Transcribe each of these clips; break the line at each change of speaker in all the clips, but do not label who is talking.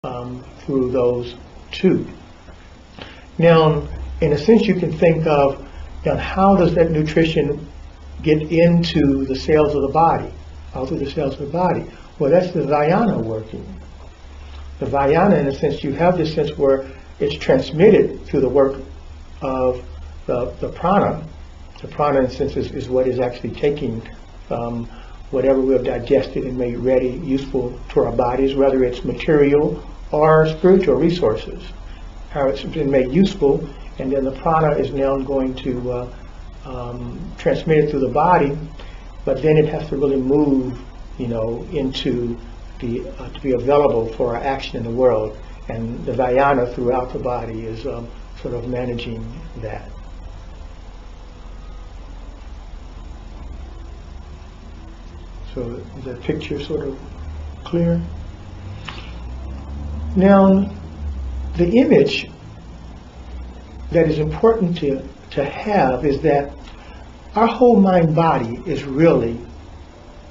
through those two. Now, in a sense, you can think of, how does that nutrition get into the cells of the body, out through the cells of the body? Well, that's the Vayana working. The Vayana, in a sense, you have this sense where it's transmitted through the work of the prana. The prana, in a sense, is what is actually taking whatever we have digested and made ready, useful to our bodies, whether it's material or spiritual resources. How it's been made useful, and then the prana is now going to transmit it through the body, but then it has to really move, into to be available for our action in the world. And the Vayana throughout the body is sort of managing that. So is that picture sort of clear? Now, the image that is important to have is that our whole mind-body is really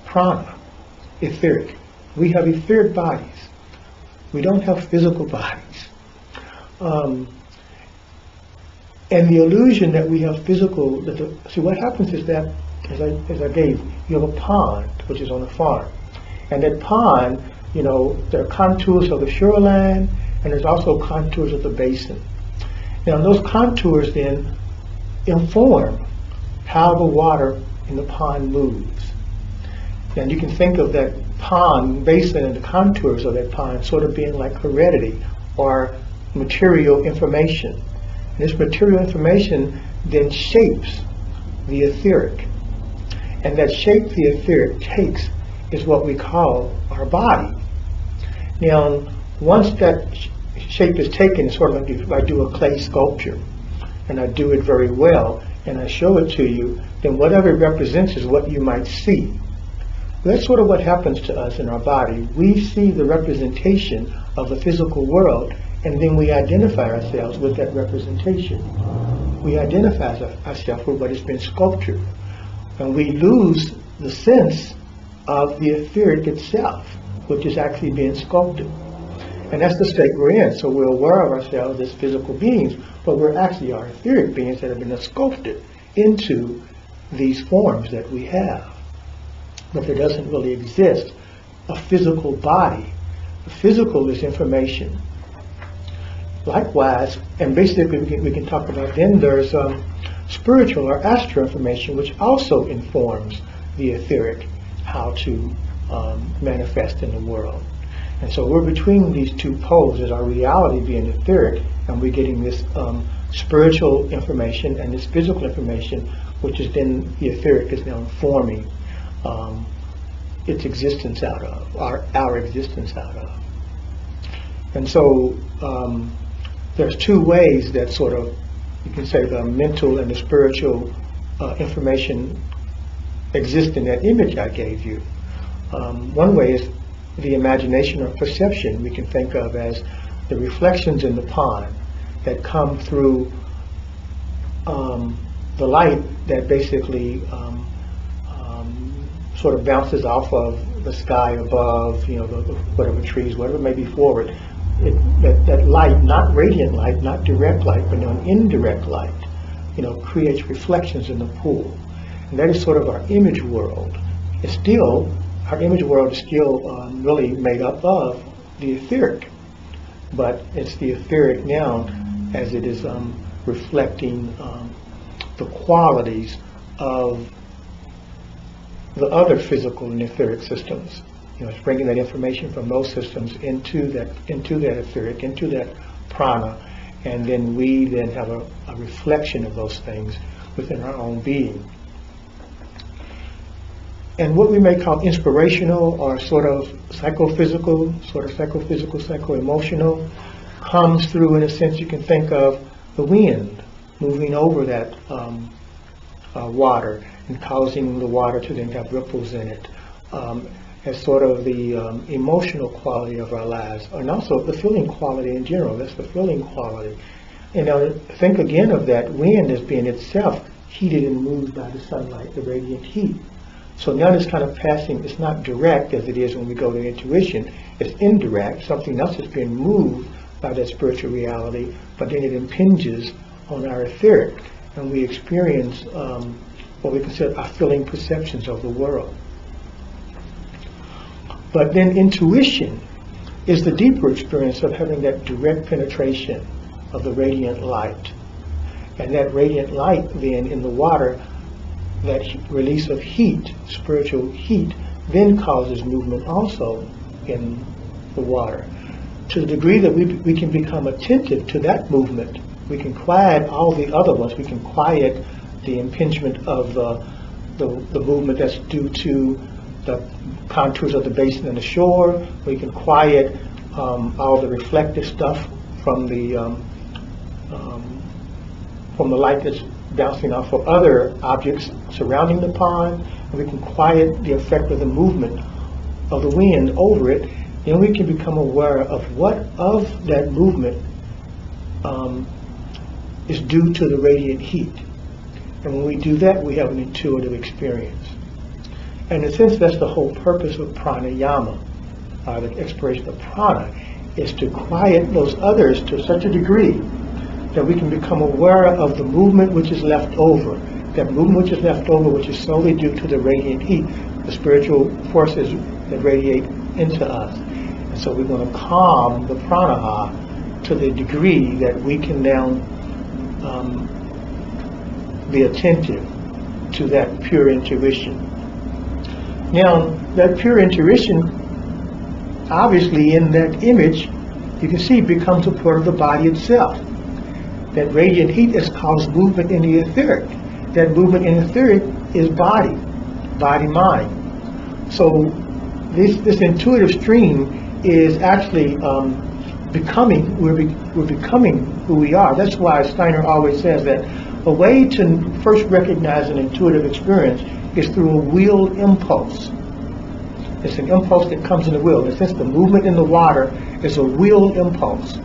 prana, etheric. We have etheric bodies. We don't have physical bodies. And the illusion that we have physical, see what happens is that, as I gave, you have a pond, which is on a farm. And that pond, there are contours of the shoreline, and there's also contours of the basin. Now, those contours then inform how the water in the pond moves. And you can think of that pond, basin, and the contours of that pond sort of being like heredity or material information. And this material information then shapes the etheric. And that shape the etheric takes is what we call our body. Now, once that shape is taken, it's sort of like if I do a clay sculpture, and I do it very well, and I show it to you, then whatever it represents is what you might see. That's sort of what happens to us in our body. We see the representation of the physical world, and then we identify ourselves with that representation. We identify ourselves with what has been sculptured. And we lose the sense of the etheric itself, which is actually being sculpted. And that's the state we're in. So we're aware of ourselves as physical beings, but we're actually our etheric beings that have been sculpted into these forms that we have. But there doesn't really exist a physical body. The physical is information. Likewise, and basically we can talk about then there's spiritual or astral information, which also informs the etheric, how to manifest in the world. And so we're between these two poles, as our reality being etheric, and we're getting this spiritual information and this physical information, which is then the etheric is now informing its existence out of, our existence out of. And so there's two ways that sort of, you can say the mental and the spiritual information exist in that image I gave you. One way is the imagination or perception we can think of as the reflections in the pond that come through the light that basically sort of bounces off of the sky above, whatever trees, whatever may be forward. That light, not radiant light, not direct light, but an indirect light, creates reflections in the pool. And that is sort of our image world. Our image world is still really made up of the etheric. But it's the etheric now as it is reflecting the qualities of the other physical and etheric systems. It's bringing that information from those systems into that etheric, into that prana, and then we then have a reflection of those things within our own being. And what we may call inspirational or sort of psychophysical, psycho-emotional, comes through, in a sense, you can think of the wind moving over that water and causing the water to then have ripples in it, as sort of the emotional quality of our lives, and also the feeling quality in general. That's the feeling quality. Think again of that wind as being itself heated and moved by the sunlight, the radiant heat. So now it's kind of passing, it's not direct as it is when we go to intuition, it's indirect, something else is being moved by that spiritual reality, but then it impinges on our etheric, and we experience what we consider our feeling perceptions of the world. But then intuition is the deeper experience of having that direct penetration of the radiant light. And that radiant light then in the water, that release of heat, spiritual heat, then causes movement also in the water. To the degree that we can become attentive to that movement, we can quiet all the other ones. We can quiet the impingement of the movement that's due to the contours of the basin and the shore. We can quiet all the reflective stuff from the light that's bouncing off of other objects surrounding the pond, and we can quiet the effect of the movement of the wind over it. Then we can become aware of what of that movement is due to the radiant heat. And when we do that, we have an intuitive experience. And in a sense, that's the whole purpose of pranayama, the exploration of prana, is to quiet those others to such a degree that we can become aware of the movement which is left over. That movement which is left over, which is solely due to the radiant heat, the spiritual forces that radiate into us. And so we're going to calm the prana to the degree that we can now be attentive to that pure intuition. Now, that pure intuition, obviously in that image, you can see becomes a part of the body itself. That radiant heat has caused movement in the etheric. That movement in the etheric is body, mind. So this intuitive stream is actually becoming, we're becoming who we are. That's why Steiner always says that a way to first recognize an intuitive experience is through a will impulse. It's an impulse that comes in the will. In a sense, the movement in the water is a will impulse.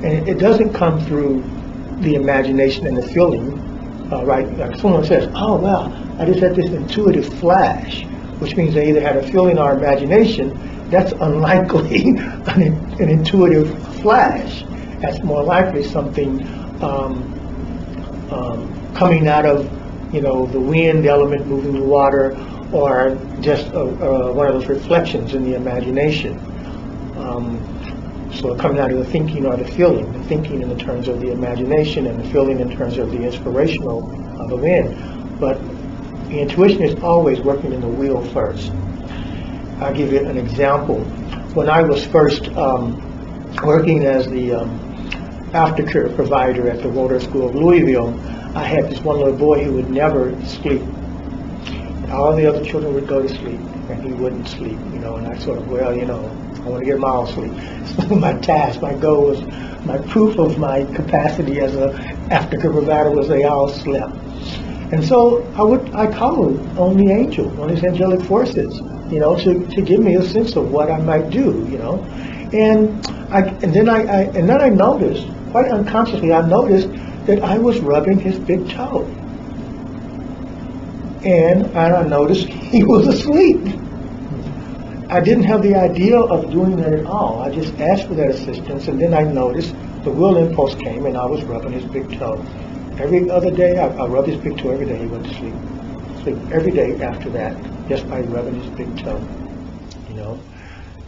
And it doesn't come through the imagination and the feeling, right? Like someone says, oh, well, I just had this intuitive flash, which means they either had a feeling or imagination. That's unlikely an intuitive flash. That's more likely something coming out of, the wind element moving the water, or just one of those reflections in the imagination. So coming out of the thinking or the feeling in the terms of the imagination and the feeling in terms of the inspirational of the wind. But the intuition is always working in the will first. I'll give you an example. When I was first working as the aftercare provider at the Water School of Louisville, I had this one little boy who would never sleep. All the other children would go to sleep, and he wouldn't sleep, and I sort of, I want to get him all sleep. So my task, my goal was, my proof of my capacity as an aftercare provider was they all slept. And so I called on the angel, on his angelic forces, to give me a sense of what I might do, And then I noticed, quite unconsciously, I noticed that I was rubbing his big toe. And I noticed he was asleep. I didn't have the idea of doing that at all. I just asked for that assistance, and then I noticed the will impulse came, and I was rubbing his big toe. Every other day, I rubbed his big toe every day. He went to sleep. Sleep every day after that, just by rubbing his big toe.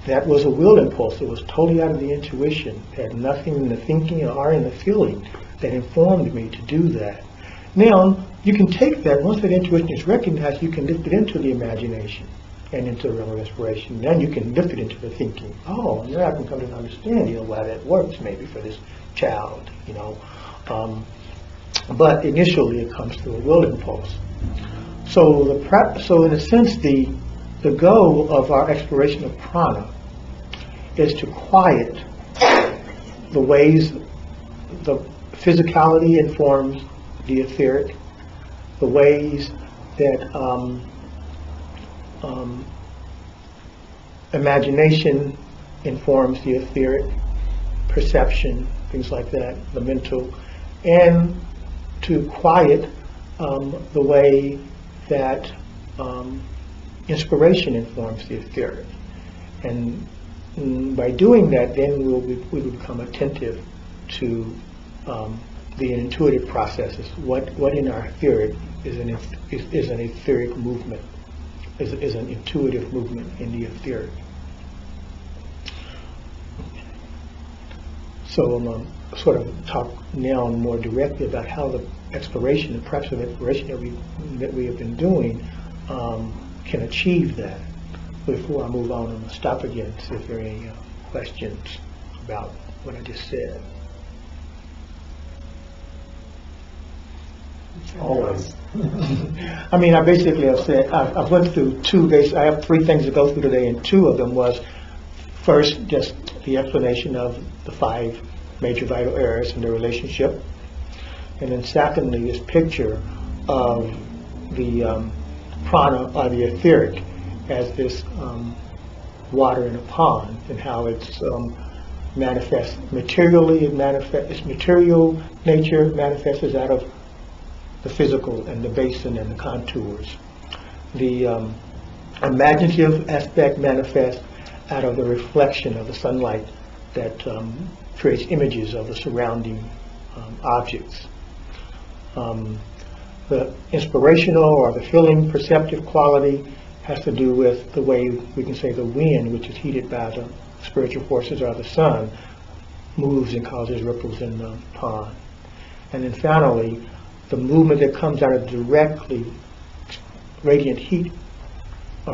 That was a will impulse. It was totally out of the intuition. It had nothing in the thinking or in the feeling that informed me to do that. Now, you can take that, once that intuition is recognized, you can lift it into the imagination and into the realm of inspiration. Then you can lift it into the thinking. Oh, and then I can come to understand, why that works maybe for this child, But initially it comes through a will impulse. So in a sense, the goal of our exploration of prana is to quiet the ways the physicality informs the etheric, the ways that imagination informs the etheric, perception, things like that, the mental, and to quiet the way that inspiration informs the etheric. And by doing that, then we will become attentive to the intuitive processes. What in our etheric is an etheric movement, is an intuitive movement in the etheric. So I'm going to sort of talk now more directly about how the exploration, the practice of exploration that we have been doing can achieve that. Before I move on, I'm going to stop again and see if there are any questions about what I just said.
Always.
I mean, I basically have said, I've went through I have 3 things to go through today, and 2 of them was, first, just the explanation of the 5 major vital areas and their relationship. And then secondly, this picture of the prana, or the etheric, as this water in a pond, and how it's manifests materially. Its material nature manifests out of the physical and the basin and the contours. The imaginative aspect manifests out of the reflection of the sunlight that creates images of the surrounding objects. The inspirational or the feeling perceptive quality has to do with the way we can say the wind, which is heated by the spiritual forces or the sun, moves and causes ripples in the pond. And then finally, the movement that comes out of directly radiant heat